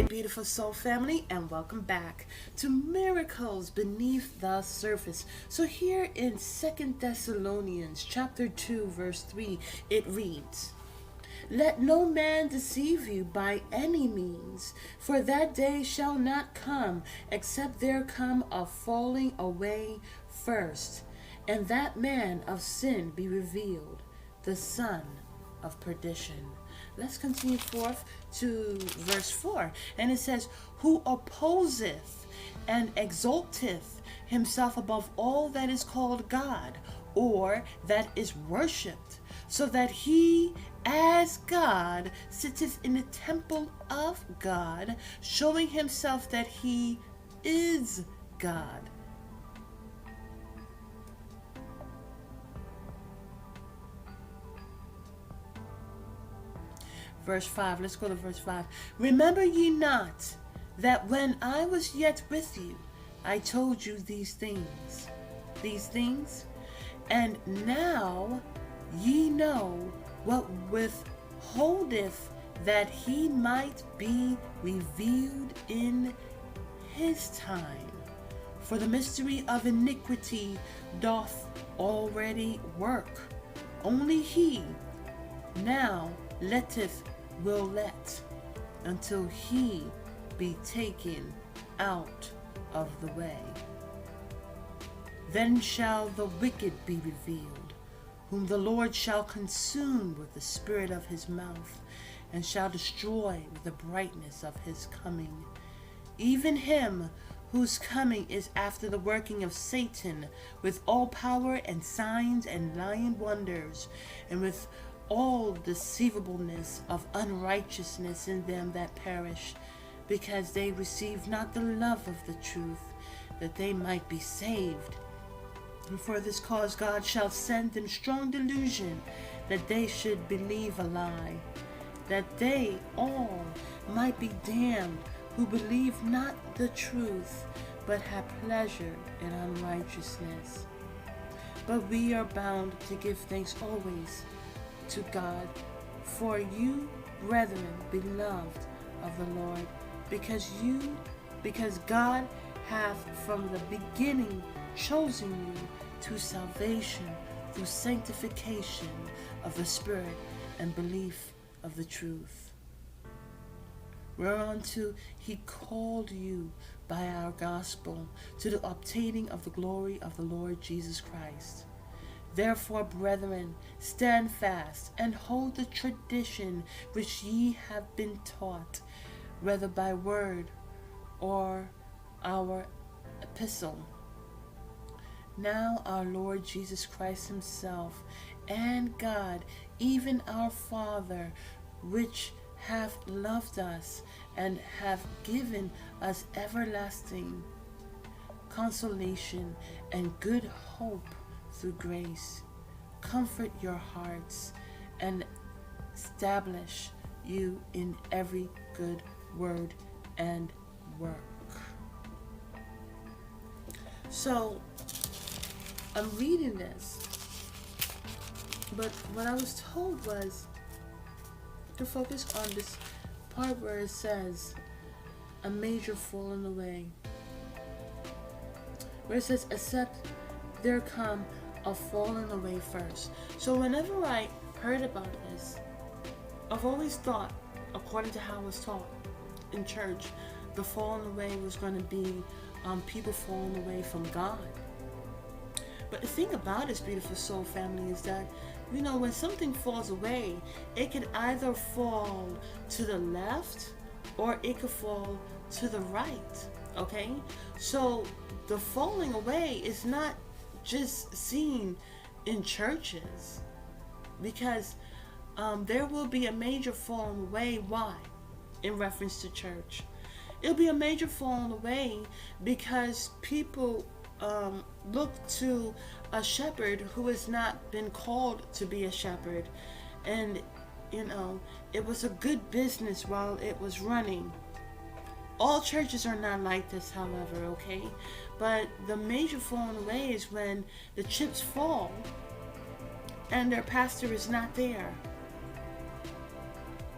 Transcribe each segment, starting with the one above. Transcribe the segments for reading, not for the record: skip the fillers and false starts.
Beautiful soul family, and welcome back to Miracles Beneath the Surface. So here in 2 Thessalonians chapter 2 verse 3, it reads, "Let no man deceive you by any means, for that day shall not come except there come a falling away first, and that man of sin be revealed, the son of perdition." Let's continue forth to verse 4. And it says, "Who opposeth and exalteth himself above all that is called God, or that is worshipped, so that he as God sitteth in the temple of God, showing himself that he is God." Verse 5, let's go to verse 5. "Remember ye not that when I was yet with you, I told you these things, and now ye know what withholdeth, that he might be revealed in his time. For the mystery of iniquity doth already work. Only he now will let, until he be taken out of the way. Then shall the wicked be revealed, whom the Lord shall consume with the spirit of his mouth, and shall destroy with the brightness of his coming. Even him whose coming is after the working of Satan, with all power and signs and lying wonders, and with all deceivableness of unrighteousness in them that perish, because they receive not the love of the truth, that they might be saved. And for this cause God shall send them strong delusion, that they should believe a lie, that they all might be damned, who believe not the truth, but have pleasure in unrighteousness. But we are bound to give thanks always to God for you, brethren, beloved of the Lord, because God hath from the beginning chosen you to salvation through sanctification of the Spirit and belief of the truth, whereunto he called you by our gospel, to the obtaining of the glory of the Lord Jesus Christ. Therefore, brethren, stand fast, and hold the tradition which ye have been taught, whether by word or our epistle. Now our Lord Jesus Christ himself, and God, even our Father, which hath loved us, and hath given us everlasting consolation and good hope through grace, comfort your hearts, and establish you in every good word and work. So, I'm reading this, but what I was told was to focus on this part where it says a major falling away, where it says, "Except there come a falling away first." So whenever I heard about this, I've always thought, according to how I was taught in church, the falling away was going to be people falling away from God. But the thing about this, beautiful soul family, is that, when something falls away, it can either fall to the left or it could fall to the right. Okay? So the falling away is not just seen in churches, because there will be a major falling away. Why? In reference to church, it'll be a major falling away because people look to a shepherd who has not been called to be a shepherd, and it was a good business while it was running. All churches are not like this, however, okay? But the major falling away is when the chips fall and their pastor is not there.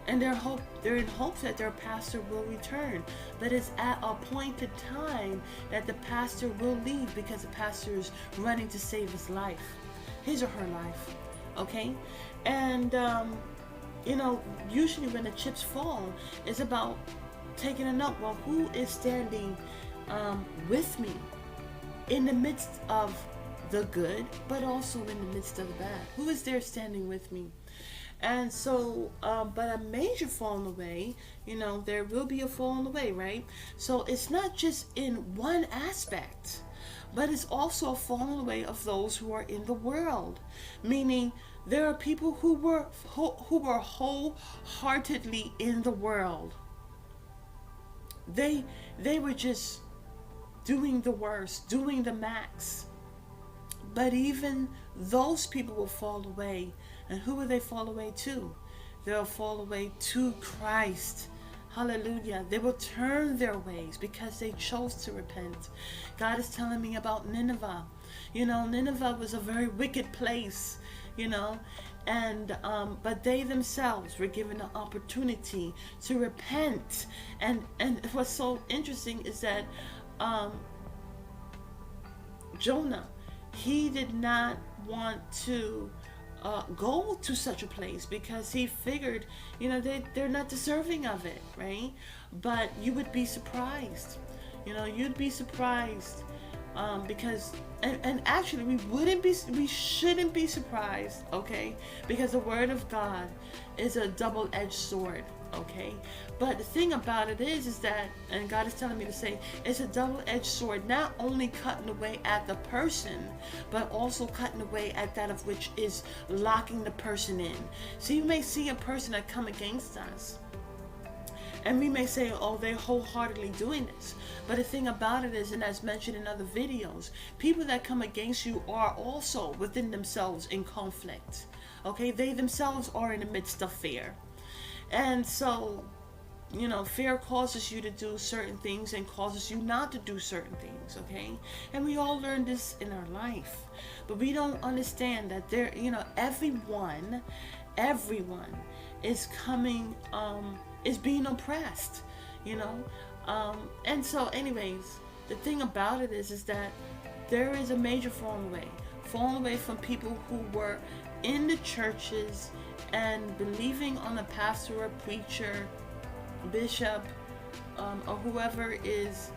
And they're in hopes that their pastor will return. But it's at a appointed time that the pastor will leave, because the pastor is running to save his life, his or her life. Okay? And, usually when the chips fall, it's about taking a note. Well, who is standing with me in the midst of the good, but also in the midst of the bad? Who is there standing with me? And so, but a major falling away, there will be a falling away, right? So it's not just in one aspect, but it's also a falling away of those who are in the world. Meaning, there are people who were wholeheartedly in the world. They were just doing the worst, doing the max. But even those people will fall away. And who will they fall away to? They'll fall away to Christ. Hallelujah. They will turn their ways because they chose to repent. God is telling me about Nineveh. Nineveh was a very wicked place, and but they themselves were given an opportunity to repent. And what's so interesting is that Jonah, he did not want to go to such a place because he figured, they're not deserving of it, right? But you would be surprised. You'd be surprised because, and actually we shouldn't be surprised, okay? Because the word of God is a double-edged sword. Okay, but the thing about it is that, and God is telling me to say, it's a double-edged sword, not only cutting away at the person, but also cutting away at that of which is locking the person in. So you may see a person that come against us, and we may say, oh, they're wholeheartedly doing this. But the thing about it is, and as mentioned in other videos, people that come against you are also within themselves in conflict. Okay, they themselves are in the midst of fear. And so, fear causes you to do certain things and causes you not to do certain things, okay? And we all learn this in our life. But we don't understand that there, everyone is coming, is being oppressed, And so anyways, the thing about it is that there is a major falling away from people who were in the churches and believing on a pastor or preacher, bishop, or whoever is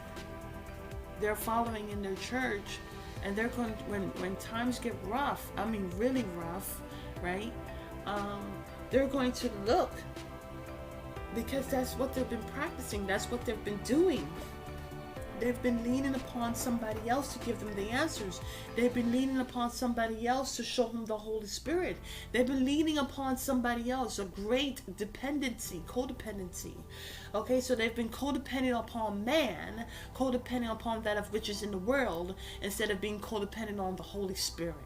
they're following in their church, and they're going when times get rough, really rough, right? They're going to look, because that's what they've been practicing, that's what they've been doing. They've been leaning upon somebody else to give them the answers. They've been leaning upon somebody else to show them the Holy Spirit. They've been leaning upon somebody else, a great codependency. Okay, so they've been codependent upon man, codependent upon that of which is in the world, instead of being codependent on the Holy Spirit.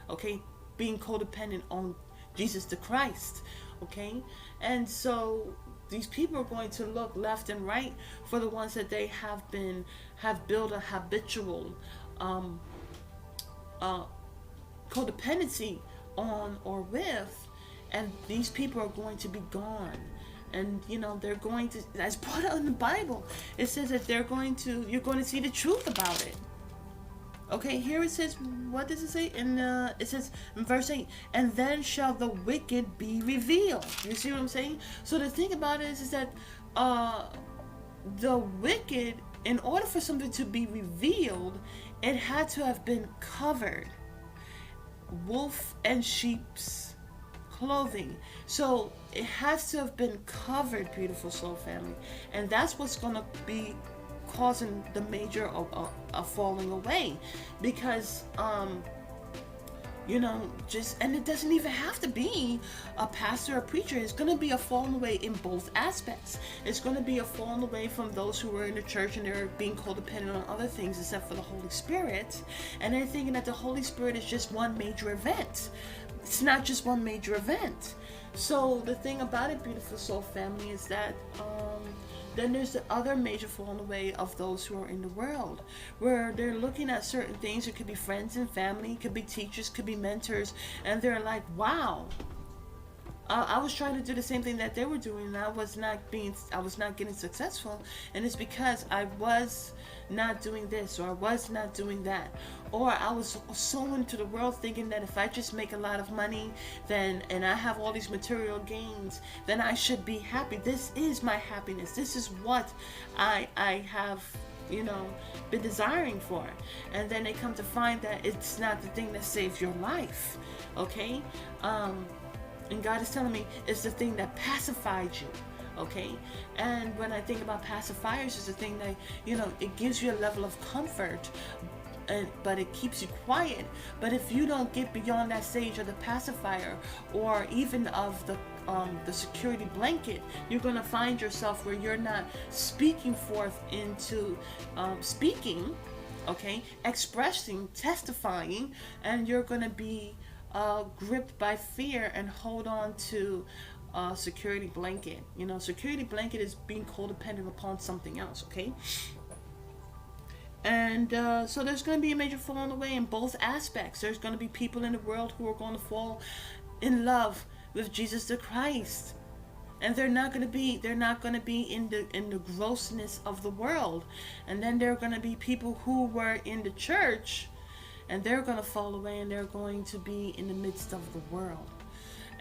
Okay, being codependent on Jesus the Christ. Okay, and so these people are going to look left and right for the ones that they have built a habitual codependency on or with, and these people are going to be gone. And they're going to, as put out in the Bible, it says that you're going to see the truth about it. Okay, here it says, what does it say? It says in verse 8, and then shall the wicked be revealed. You see what I'm saying? So the thing about it is that the wicked, in order for something to be revealed, it had to have been covered. Wolf and sheep's clothing. So it has to have been covered, beautiful soul family. And that's what's going to be causing the major of falling away, because and it doesn't even have to be a pastor or preacher. It's going to be a falling away in both aspects. It's going to be a falling away from those who are in the church and they're being codependent on other things except for the Holy Spirit, and they're thinking that the Holy Spirit is just one major event. It's not just one major event. So the thing about it, beautiful soul family, is that then there's the other major falling away of those who are in the world, where they're looking at certain things. It could be friends and family, it could be teachers, could be mentors, and they're like, wow, I was trying to do the same thing that they were doing, and I was not getting successful. And it's because I was not doing this, or I was not doing that, or I was so into the world thinking that if I just make a lot of money, then, and I have all these material gains, then I should be happy. This is my happiness. This is what I have, been desiring for. And then they come to find that it's not the thing that saves your life. Okay? And God is telling me it's the thing that pacifies you. Okay? And when I think about pacifiers, it's the thing that, it gives you a level of comfort, but it keeps you quiet. But if you don't get beyond that stage of the pacifier, or even of the security blanket, you're going to find yourself where you're not speaking forth into speaking, okay, expressing, testifying, and you're going to be gripped by fear and hold on to security blanket. Security blanket is being codependent upon something else, okay? And so there's going to be a major falling away in both aspects. There's going to be people in the world who are going to fall in love with Jesus the Christ, and they're not going to be in the grossness of the world. And then there are going to be people who were in the church, and they're going to fall away, and they're going to be in the midst of the world.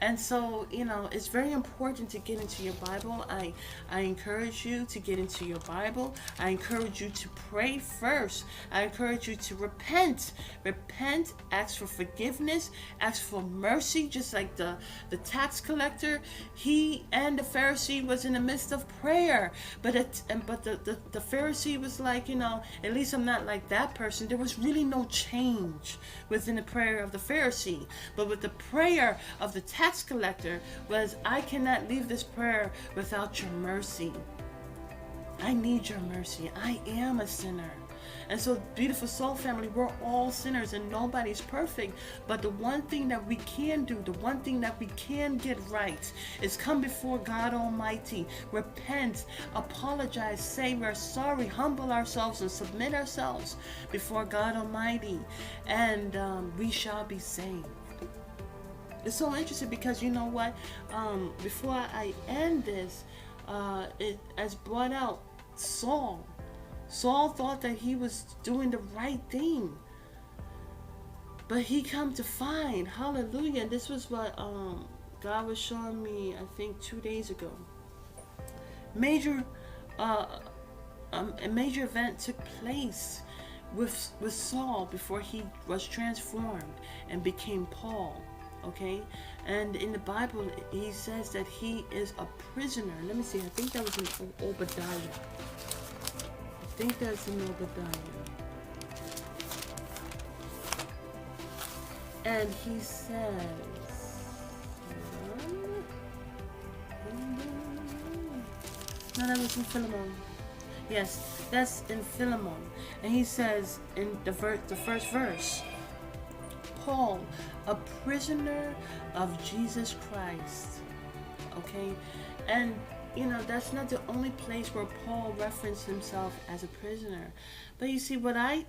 And so, it's very important to get into your Bible. I encourage you to get into your Bible. I encourage you to pray first. I encourage you to repent. Repent, ask for forgiveness, ask for mercy, just like the tax collector. He and the Pharisee was in the midst of prayer. But the Pharisee was like, at least I'm not like that person. There was really no change within the prayer of the Pharisee. But with the prayer of the tax collector was, I cannot leave this prayer without your mercy. I need your mercy. I am a sinner. And so, beautiful soul family, we're all sinners and nobody's perfect. But the one thing that we can do, the one thing that we can get right, is come before God Almighty, repent, apologize, say we're sorry, humble ourselves and submit ourselves before God Almighty, and we shall be saved. It's so interesting because you know what? Before I end this, it has brought out Saul. Saul thought that he was doing the right thing, but he come to find, hallelujah, and this was what God was showing me, I think 2 days ago. A major event took place with Saul before he was transformed and became Paul. Okay, and in the Bible he says that he is a prisoner. Let me see, I think that was in Obadiah. And he says, no, that was in Philemon. Yes, that's in Philemon. And he says in the first verse, Paul, a prisoner of Jesus Christ. Okay, and that's not the only place where Paul referenced himself as a prisoner. But you see, what I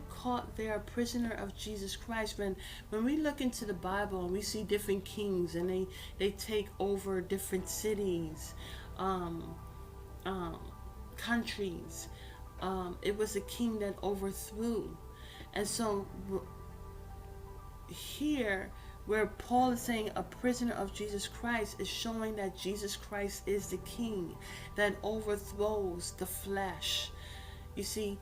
caught there, a prisoner of Jesus Christ, when we look into the Bible and we see different kings and they take over different cities, countries. It was a king that overthrew. And so here, where Paul is saying a prisoner of Jesus Christ, is showing that Jesus Christ is the king that overthrows the flesh. You see,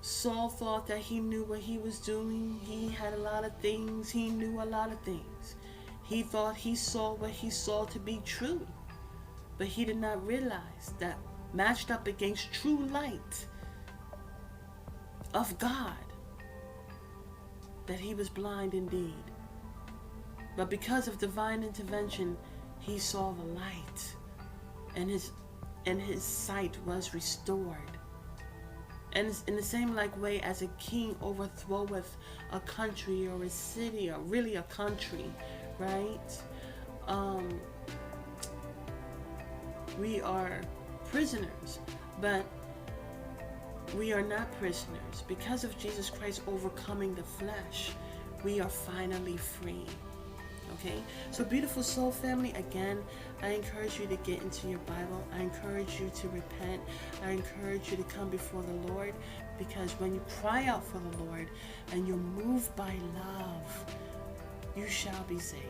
Saul thought that he knew what he was doing. He had a lot of things. He knew a lot of things. He thought he saw what he saw to be true. But he did not realize that matched up against true light of God, that he was blind indeed. But because of divine intervention, he saw the light, and his sight was restored. And it's in the same like way as a king overthroweth a country or a city, or really a country, right? We are prisoners, but we are not prisoners. Because of Jesus Christ overcoming the flesh, we are finally free. Okay, so beautiful soul family, again, I encourage you to get into your Bible. I encourage you to repent. I encourage you to come before the Lord, because when you cry out for the Lord and you're moved by love, you shall be saved.